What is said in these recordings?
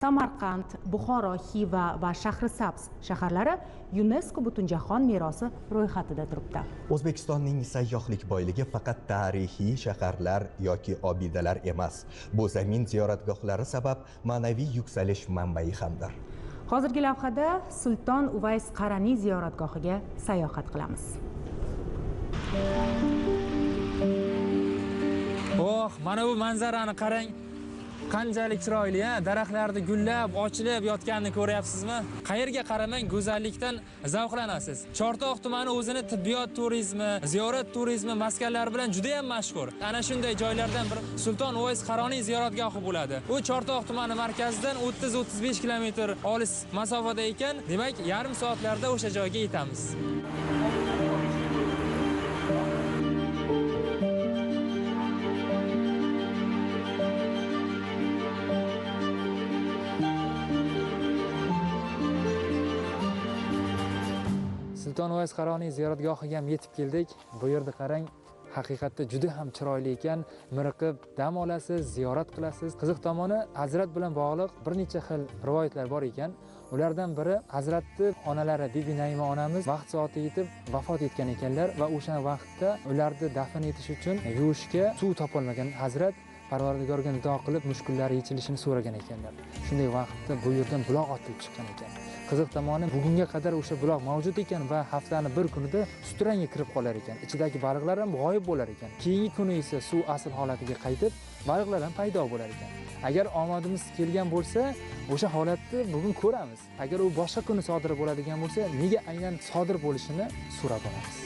Samarqand, Buxoro, Xiva va Shahrisabz shaharlari UNESCO Butunjahon merosi ro'yxatida turibdi. O'zbekistonning sayyohlik boyligi faqat tarixiy shaharlar yoki obidalar emas. Bu zamin ziyoratgohlari sabab ma'naviy yuksalish manbai hamdir. Hozirgi lavhada Sulton Uvays Qaraniy ziyoratgohiga sayohat qilamiz. Oh, mana bu manzarani qarang. Qanchalik chiroyli, daraxtlarda gullab, ochilib yotganini ko'ryapsizmi? Qayerga qaramang go'zallikdan zavqlanasiz. Chortoq tumani o'zini tibbiyot turizmi, ziyorat turizmi maskanlari bilan juda ham mashhur. Ana shunday joylardan biri Sulton Uvays Qaroniy ziyoratgohi bo'ladi. U Chortoq tumani markazidan 30-35 kilometr olis masofada ekan, demak, yarim soatlarda o'sha joyga yetamiz. Sulton Uvays Qaroniy ziyoratgohiga ham yetib keldik. Bu yerda qarang, haqiqatda juda ham chiroyli ekan. Miriqib dam olasiz, ziyorat qilasiz. Qiziq tomoni, Hazrat bilan bog'liq bir necha xil rivoyatlar bor ekan. Ulardan biri Hazratni onalari Bibi Naima onamiz vaqt soati yetib vafot etgan ekanlar va o'sha vaqtda ularni dafn etish uchun yuvishga suv topolmagan Hazrat Parvardigorga nido qilib mushkullari yechilishini so'ragan ekanlar. Shunday vaqtda bu yerdan buloq otilib chiqqan ekan. Qiziq tomoni, bugunga qadar o'sha buloq mavjud ekan va haftaning bir kunida sutranga kirib qolar ekan. Ichidagi baliqlar ham g'oyib bo'lar ekan. Keyingi kuni esa suv asl holatiga qaytib, baliqlar ham paydo bo'lar ekan. Agar omadimiz kelgan bo'lsa, o'sha holatni bugun ko'ramiz. Agar u boshqa kuni sodir bo'ladigan bo'lsa, nega aynan sodir bo'lishini so'rab olamiz.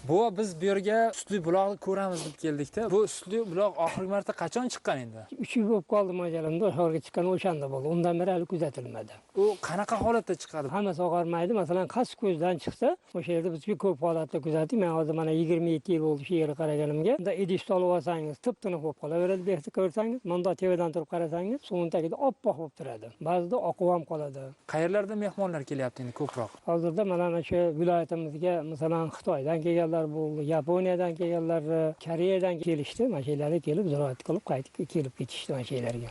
Bu biz bu yerga sutli buloqni ko'ramiz deb keldikda. Bu sutli buloq oxirgi marta qachon chiqqan endi? 3 yil bo'lib qoldi mo'jalimda, o'shaga chiqqan o'shanda bo'ldi. Undan beri hali kuzatilmadi. U qanaqa holatda chiqadi? Hammasi og'armaydi. Masalan, qas ko'zdan chiqsa, o'sha yerda biz ko'p holatda kuzatdik. Men hozir mana 27 yil bo'ldi shu yerga qaraganimga. Unda idish solib olsangiz, tip-tiniq bo'lib qolaveradi. Bu yerda ko'rsangiz, bunda tevadan turib qarasangiz, suvning tagida oppoq bo'lib turadi. Ba'zida oqib ham qoladi. Qayerlardan mehmonlar kelyapti endi ko'proq? Hozirda mana shu viloyatimizga, masalan, Xitoydan kelganlar bo'ldi, Yaponiyadan kelganlar, Koreyadan kelishdi. Mashinalarga kelib ziyorat qilib, qaytib kelib ketishdi mashinalarga.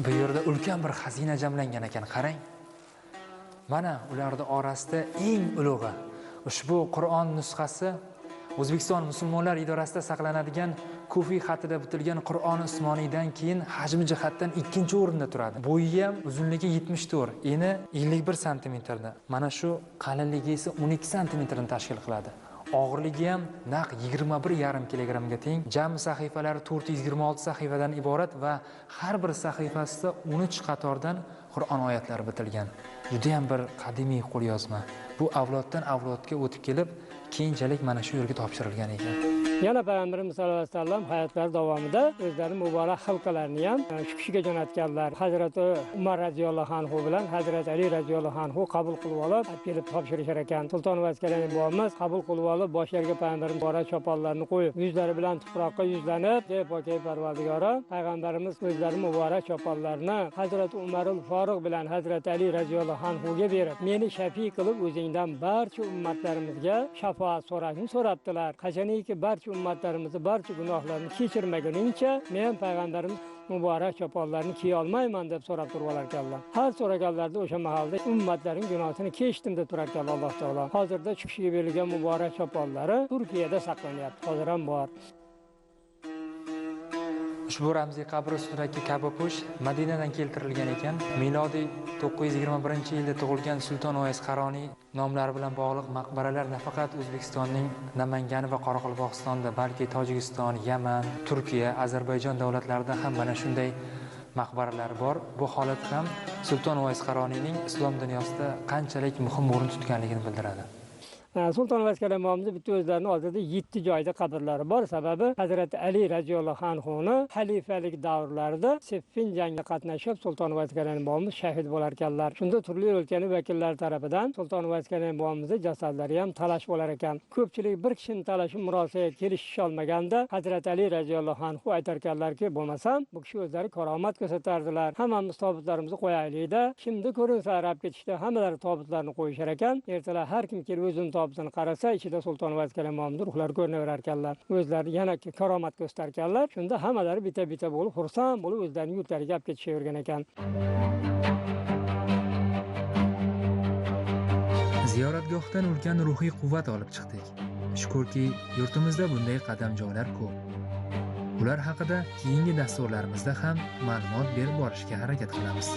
Bu yerda ulkan bir xazina jamlangan ekan, qarang. Mana ularning orasida eng ulug'i ushbu Qur'on nusxasi O'zbekiston musulmonlar idorasida saqlanadigan Kufiy xatida bitilgan Qur'oni Usmoniydan keyin hajmi jihatdan ikkinchi o'rinda turadi. Bo'yi ham uzunligi 74, eni 51 santimetrda. Mana shu qalinligi esa 12 santimetrni tashkil qiladi. Og'irligi ham naq 21,5 kilogrammga teng. Jami sahifalari 426 sahifadan iborat va har bir sahifasida 13 qatordan Qur'on oyatlari bitilgan. Juda ham bir qadimiy qo'lyozma. Bu avloddan avlodga o'tib kelib, keyinchalik mana shu yerga topshirilgan ekan. Yana Payg'ambarimiz sollallohu alayhi vasallam hayotlari davomida o'zlari muborak xalqalarini ham shu kishiga jo'natganlar. Hazrati Umar radhiyallohu anhu bilan Hazrati Ali radhiyallohu anhu qabul qilib olib, kelib topshirishar ekan. Sulton Uvays Qaraniy bobomiz qabul qilib olib, boshlariga Payg'ambarimiz muborak choponlarni qo'yib, yuzlari bilan tuproqqa yuzlanib, "Ey pokiy Parvardigori, Payg'ambarimiz o'zlari muborak choponlarni Hazrati Umarul Foruq bilan Hazrati Ali radhiyallohu anhuga berib, meni shafiy qilib o'zingdan barcha ummatlarimizga shafaat so'rashni so'rabdilar. Qachoniki barcha ummatlarimizni barcha gunohlarni kechirmaguningcha men Payg'ambarimiz muborak choponlarni kiya olmayman deb so'rab turib olarkanlar. Har so'raganlarda o'sha mahalda ummatlarning gunohini kechdim deb turarkan Alloh taolo. Hozirda shu kishiga berilgan muborak choponlari Turkiyada saqlanyapti. Hozir ham bor. Ushbu ramziy qabr ustidagi kabopush Madinadan keltirilgan ekan. Milodiy 921-yilda tug'ilgan Sulton Uvays Qaroniy nomlari bilan bog'liq maqbaralar nafaqat O'zbekistonning Namangan va Qoraqalpog'istonda, balki Tojikiston, Yaman, Turkiya, Ozarbayjon davlatlarida ham mana shunday maqbaralar bor. Bu holat ham Sulton Uvays Qaroniyning islom dunyosida qanchalik muhim o'rin tutganligini bildiradi. Sulton Uvays Qaraniy bobomiz bitta o'zlarining oldida 7 joyda qabrlari bor. Sababi Hazrati Ali radhiyallohu anhuning xalifalik davrlarida Siffin jangida qatnashib, Sulton Uvays Qaraniy bobomiz shahid bo'lar ekanlar. Shunda turli o'lkaning vakillari tomonidan Sulton Uvays Qaraniy bobomizning jasadlari ham talash bo'lar ekan. Ko'pchilik bir kishining talashi murosaga kelisha olmaganda Hazrati Ali radhiyallohu anhu aytar ekanlarki, bo'lmasam bu kishi o'zlari karomat ko'rsatardilar. Hammamiz tobutlarimizni qo'yaylik-da. Kimni ko'rinsa arab ketishda hammalari tobutlarni qo'yishar ekan. Ertalar har kim kelib o'zini robitini qarasa, ichida Sulton Vazkar imomning ruhlari ko'rinaverar ekanlar. O'zlari yana karomat ko'rsatganlar. Shunda hammalari bita-bita bo'lib, xursand bo'lib o'zlarining yurtlariga olib ketishavergan ekan. Ziyoratgohdan ulkan ruhiy quvvat olib chiqdik. Shukrki, yurtimizda bunday qadamjolar ko'p. Ular haqida keyingi dasturlarimizda ham ma'lumot berib borishga harakat qilamiz.